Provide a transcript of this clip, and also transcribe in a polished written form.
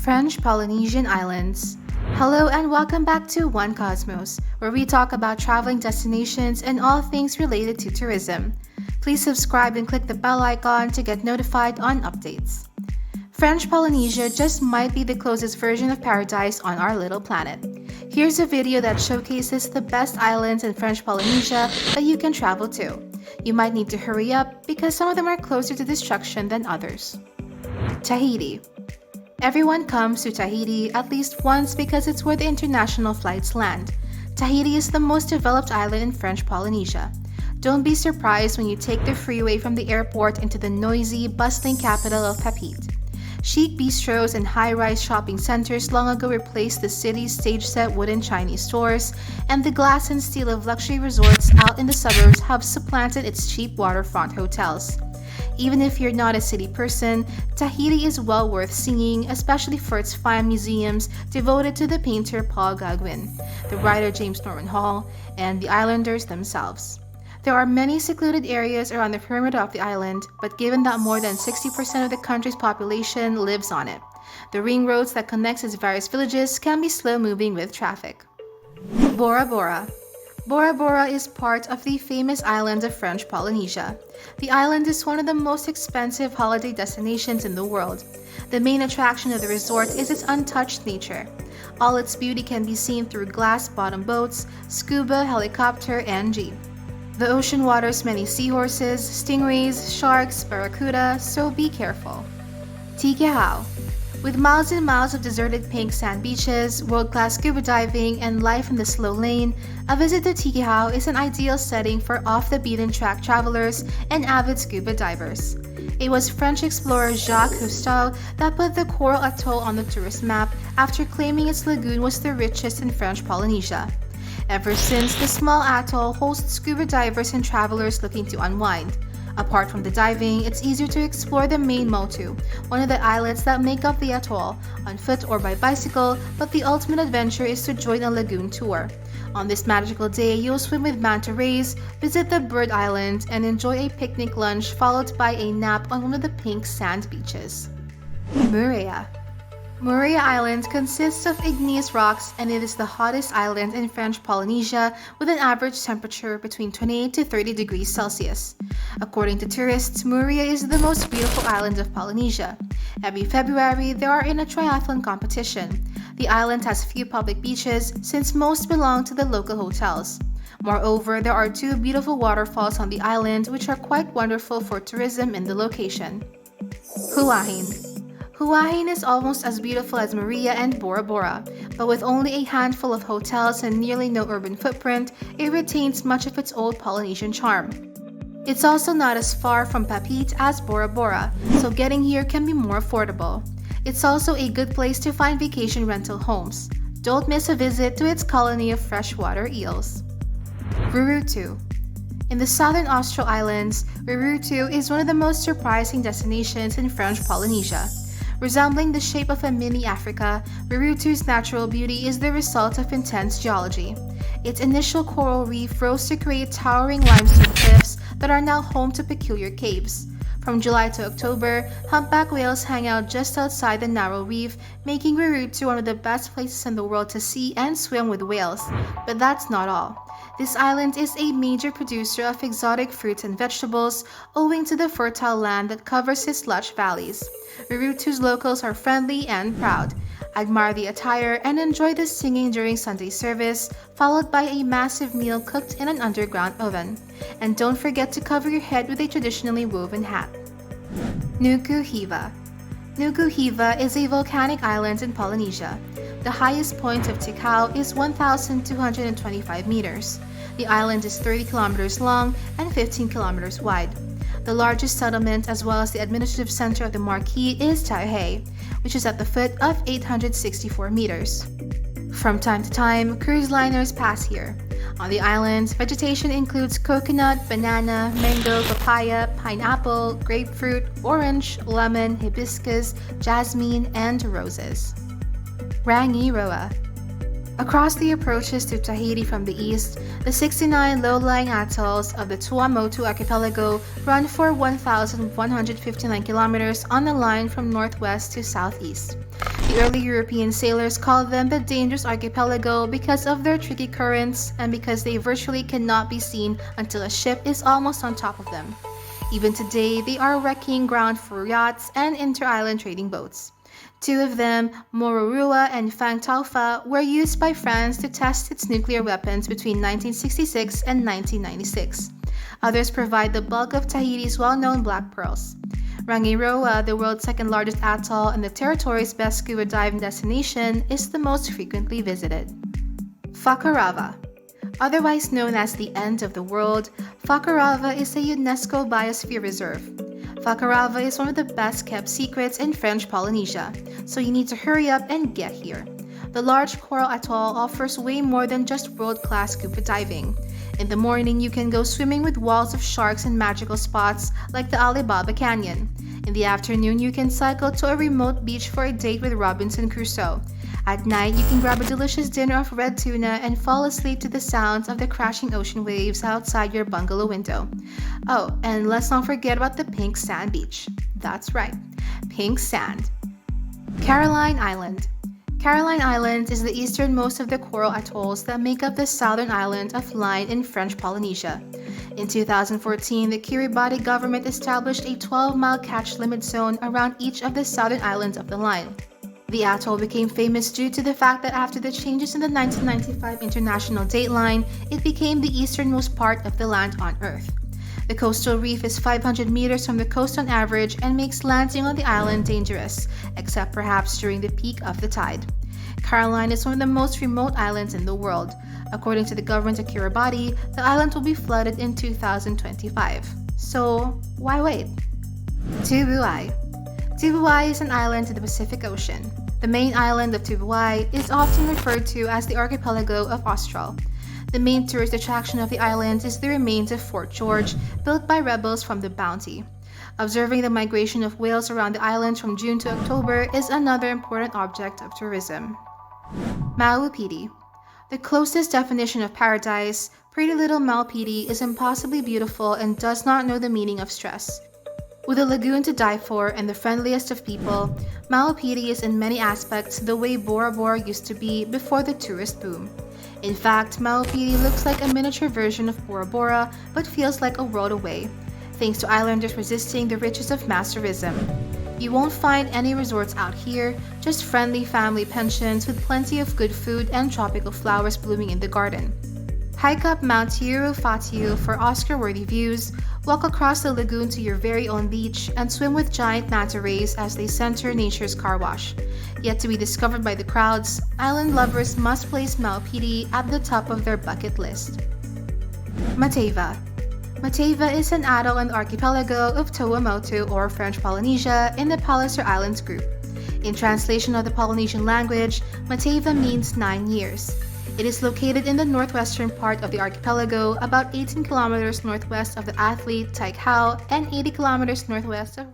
French Polynesian Islands. Hello and welcome back to One Cosmos, where we talk about traveling destinations and all things related to tourism. Please subscribe and click the bell icon to get notified on updates. French Polynesia just might be the closest version of paradise on our little planet. Here's a video that showcases the best islands in French Polynesia that you can travel to. You might need to hurry up because some of them are closer to destruction than others. Tahiti. Everyone comes to Tahiti at least once because it's where the international flights land. Tahiti is the most developed island in French Polynesia. Don't be surprised when you take the freeway from the airport into the noisy, bustling capital of Papeete. Chic bistros and high-rise shopping centers long ago replaced the city's stage-set wooden Chinese stores, and the glass and steel of luxury resorts out in the suburbs have supplanted its cheap waterfront hotels. Even if you're not a city person, Tahiti is well worth seeing, especially for its fine museums devoted to the painter Paul Gauguin, the writer James Norman Hall, and the islanders themselves. There are many secluded areas around the perimeter of the island, but given that more than 60% of the country's population lives on it, the ring roads that connect its various villages can be slow-moving with traffic. Bora Bora. Bora Bora is part of the famous island of French Polynesia. The island is one of the most expensive holiday destinations in the world. The main attraction of the resort is its untouched nature. All its beauty can be seen through glass-bottom boats, scuba, helicopter, and jeep. The ocean waters many seahorses, stingrays, sharks, barracuda, so be careful. Tikehau. With miles and miles of deserted pink sand beaches, world-class scuba diving, and life in the slow lane, a visit to Tikehau is an ideal setting for off-the-beaten-track travelers and avid scuba divers. It was French explorer Jacques Cousteau that put the coral atoll on the tourist map after claiming its lagoon was the richest in French Polynesia. Ever since, the small atoll hosts scuba divers and travelers looking to unwind. Apart from the diving, it's easier to explore the main Motu, one of the islets that make up the atoll, on foot or by bicycle, but the ultimate adventure is to join a lagoon tour. On this magical day, you'll swim with manta rays, visit the bird island, and enjoy a picnic lunch followed by a nap on one of the pink sand beaches. Moorea. Moorea Island consists of igneous rocks, and it is the hottest island in French Polynesia with an average temperature between 28 to 30 degrees Celsius. According to tourists, Moorea is the most beautiful island of Polynesia. Every February, they are in a triathlon competition. The island has few public beaches since most belong to the local hotels. Moreover, there are two beautiful waterfalls on the island which are quite wonderful for tourism in the location. Huahin. Huahin is almost as beautiful as Moorea and Bora Bora, but with only a handful of hotels and nearly no urban footprint, it retains much of its old Polynesian charm. It's also not as far from Papeete as Bora Bora, so getting here can be more affordable. It's also a good place to find vacation rental homes. Don't miss a visit to its colony of freshwater eels. Rurutu. In the southern Austral Islands, Rurutu is one of the most surprising destinations in French Polynesia. Resembling the shape of a mini Africa, Rurutu's natural beauty is the result of intense geology. Its initial coral reef rose to create towering limestone cliffs that are now home to peculiar caves. From July to October, humpback whales hang out just outside the narrow reef, making Rurutu one of the best places in the world to see and swim with whales. But that's not all. This island is a major producer of exotic fruits and vegetables, owing to the fertile land that covers its lush valleys. Rurutu's locals are friendly and proud. Admire the attire and enjoy the singing during Sunday service, followed by a massive meal cooked in an underground oven. And don't forget to cover your head with a traditionally woven hat. Nuku Hiva. Nuku Hiva is a volcanic island in Polynesia. The highest point of Tikehau is 1,225 meters. The island is 30 kilometers long and 15 kilometers wide. The largest settlement as well as the administrative center of the Marquis is Tikehau, which is at the foot of 864 meters. From time to time, cruise liners pass here. On the island, vegetation includes coconut, banana, mango, papaya, pineapple, grapefruit, orange, lemon, hibiscus, jasmine, and roses. Rangiroa. Across the approaches to Tahiti from the east, the 69 low-lying atolls of the Tuamotu archipelago run for 1,159 kilometers on the line from northwest to southeast. The early European sailors called them the dangerous archipelago because of their tricky currents and because they virtually cannot be seen until a ship is almost on top of them. Even today, they are a wrecking ground for yachts and inter-island trading boats. Two of them, Rurutu and Fangtaufa, were used by France to test its nuclear weapons between 1966 and 1996. Others provide the bulk of Tahiti's well-known black pearls. Rangiroa, the world's second-largest atoll and the territory's best scuba diving destination, is the most frequently visited. Fakarava. Otherwise known as the end of the world, Fakarava is a UNESCO Biosphere Reserve. Fakarava is one of the best-kept secrets in French Polynesia, so you need to hurry up and get here. The large coral atoll offers way more than just world-class scuba diving. In the morning, you can go swimming with walls of sharks and magical spots like the Alibaba Canyon. In the afternoon, you can cycle to a remote beach for a date with Robinson Crusoe. At night, you can grab a delicious dinner of red tuna and fall asleep to the sounds of the crashing ocean waves outside your bungalow window. Oh, and let's not forget about the pink sand beach. That's right, pink sand. Caroline Island. Caroline Island is the easternmost of the coral atolls that make up the southern island of Line in French Polynesia. In 2014, the Kiribati government established a 12-mile catch limit zone around each of the southern islands of the line. The atoll became famous due to the fact that after the changes in the 1995 international dateline, it became the easternmost part of the land on Earth. The coastal reef is 500 meters from the coast on average and makes landing on the island dangerous, except perhaps during the peak of the tide. Caroline is one of the most remote islands in the world. According to the government of Kiribati, the island will be flooded in 2025. So, why wait? Tubuai. Tubuai is an island in the Pacific Ocean. The main island of Tubuai is often referred to as the archipelago of Austral. The main tourist attraction of the island is the remains of Fort George, built by rebels from the Bounty. Observing the migration of whales around the island from June to October is another important object of tourism. Maupiti. The closest definition of paradise, pretty little Maupiti is impossibly beautiful and does not know the meaning of stress. With a lagoon to die for and the friendliest of people, Maupiti is in many aspects the way Bora Bora used to be before the tourist boom. In fact, Maupiti looks like a miniature version of Bora Bora but feels like a world away, thanks to islanders resisting the riches of mass tourism. You won't find any resorts out here, just friendly family pensions with plenty of good food and tropical flowers blooming in the garden. Hike up Mount Tiuru Fatiu for Oscar-worthy views, walk across the lagoon to your very own beach, and swim with giant manta rays as they center nature's car wash. Yet to be discovered by the crowds, island lovers must place Maupiti at the top of their bucket list. Mateva. Mateva is an atoll and archipelago of Tuamotu or French Polynesia in the Palliser Islands group. In translation of the Polynesian language, Mateva means 9 years. It is located in the northwestern part of the archipelago, about 18 kilometers northwest of the athlete Tikehau and 80 kilometers northwest of